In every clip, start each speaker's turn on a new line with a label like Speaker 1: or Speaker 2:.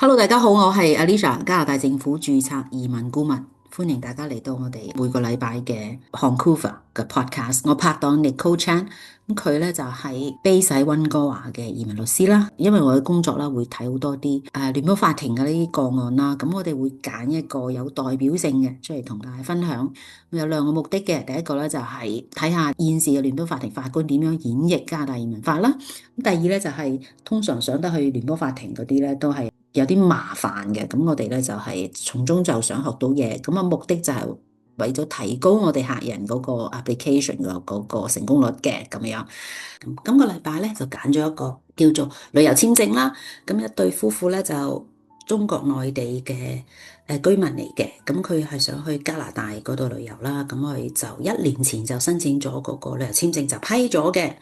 Speaker 1: Hello，大家好，我係 Alicia，加拿大政府註冊移民顧問，歡迎大家嚟到我哋每個禮拜嘅 Vancouver 嘅 podcast。我拍檔 Nicole Chan，咁佢咧就係 base 喺溫哥華嘅移民律師啦。因為我嘅工作啦，會睇好多啲聯邦法庭嘅呢啲個案啦，咁我哋會揀一個有代表性嘅出嚟同大家分享。有兩個目的嘅，第一個咧就係睇下現時嘅聯邦法庭法官點樣演繹加拿大移民法啦。咁第二咧就係通常上得去聯邦法庭嗰啲咧都係有啲麻煩嘅，咁我哋咧就係從中就想學到嘢，咁啊目的就係為咗提高我哋客人嗰個 application 嘅嗰個成功率嘅咁樣。咁今個禮拜咧就揀咗一個叫做旅遊簽證啦，咁一對夫婦咧就中國內地嘅居民嚟嘅，咁佢係想去加拿大嗰度旅遊啦，咁佢就1年前就申請咗嗰個旅遊簽證就批咗嘅。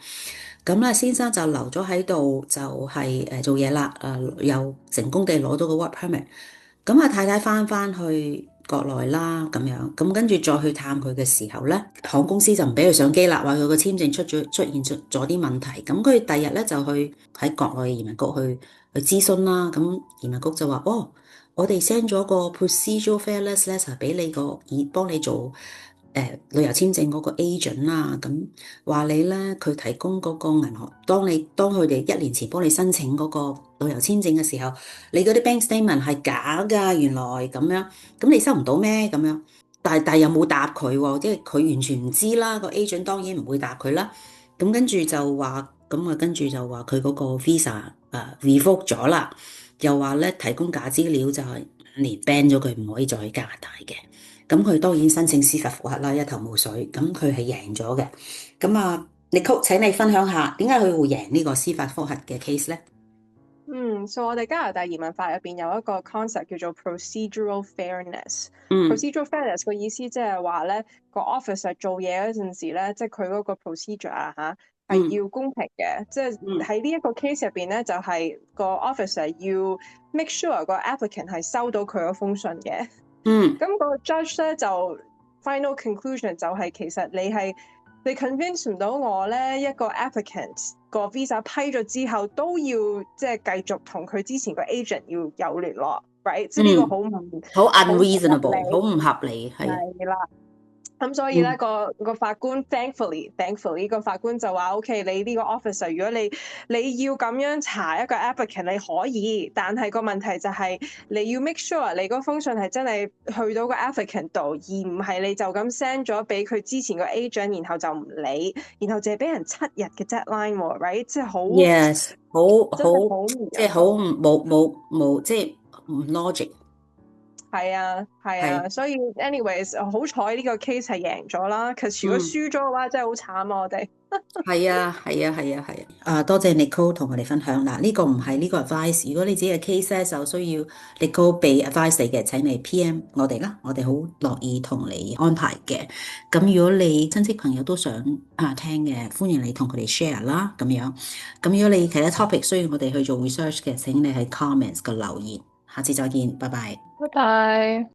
Speaker 1: 咁咧，先生就留咗喺度，就係做嘢啦，又成功地攞到個 work permit。咁啊，太太翻去國內啦，咁樣，咁跟住再去探佢嘅時候咧，航空公司就唔俾佢上機啦，話佢個簽證出現咗啲問題。咁佢第日咧就去喺國內嘅移民局去諮詢啦。咁移民局就話：哦，我哋 send 咗個 procedural fairness letter 俾你幫你做。旅遊簽證嗰個 agent 啦，咁話你咧，佢提供嗰個銀行，當佢哋1年前幫你申請嗰個旅遊簽證嘅時候，你嗰啲 bank statement 係假㗎，原來咁樣，咁你收唔到咩咁樣？但又冇答佢喎，即係佢完全唔知啦，個 agent 當然唔會答佢啦。咁跟住就話，跟住就話佢嗰個 visa revoke 咗啦，又話咧提供假資料就係5年 ban 咗佢，唔可以再去加拿大嘅。咁佢當然申請司法覆核啦，一頭霧水。咁佢係贏咗嘅。咁啊，Nicole，請你分享下點解佢會贏呢個司法覆核嘅 case 咧？
Speaker 2: 所以我哋加拿大移民法入邊有一個 concept 叫做 procedural fairness。
Speaker 1: 嗯
Speaker 2: procedural fairness 個意思即係話咧，個 officer 做嘢嗰陣時咧，即係佢嗰個 procedure 係
Speaker 1: 嗯
Speaker 2: 要公平嘅。即係
Speaker 1: 嗯
Speaker 2: 喺呢一個 case 入邊咧，就係個 officer 要 make sure 個 applicant 係收到佢嗰封信嘅。
Speaker 1: 嗯
Speaker 2: 咁個 judge 咧就 final conclusion 就係其實你 convince 唔到我咧，一個 applicant 個 visa 批咗之後都要即係繼續同佢之前個 agent 要有聯絡，right？即係呢個
Speaker 1: 嗯，好
Speaker 2: 好唔合
Speaker 1: unreasonable，好
Speaker 2: 理，
Speaker 1: 唔合理，係啊。
Speaker 2: 係啦。咁所以咧，
Speaker 1: 嗯
Speaker 2: 個法官 thankfully 個法官就話：OK，你呢個 officer，如果你要咁樣查一個 applicant，你可以，但係個問題就係你要 make sure 你嗰封信係真係去到個 applicant 度，而唔係你就咁 send 咗俾佢之前個 agent，然後就唔理，然後淨係俾人7日嘅 deadline，right？即係
Speaker 1: ，yes，
Speaker 2: 真係好唔
Speaker 1: 即係好
Speaker 2: 人道。
Speaker 1: 冇，即係唔 logic，
Speaker 2: 係啊，係
Speaker 1: 係，
Speaker 2: 啊，所以 anyways，好彩呢個 case 係贏咗啦。其實如果
Speaker 1: 嗯。
Speaker 2: 輸咗嘅話，真係好慘啊！我哋。
Speaker 1: 係啊，係啊，係啊，係啊！多謝 Nicole 同我哋分享嗱，呢個唔係呢個 advice。如果你自己嘅 case 咧，就需要 Nicole 俾 advice 你嘅，請你 PM 我哋啦，我哋好樂意同你安排嘅。咁如果你親戚朋友都想聽嘅，歡迎你同佢哋 share 啦，咁樣。咁如果你其他 topic 需要我哋去做 research 嘅，請你喺 comments 嘅留言。下次再見，拜拜。
Speaker 2: 拜拜。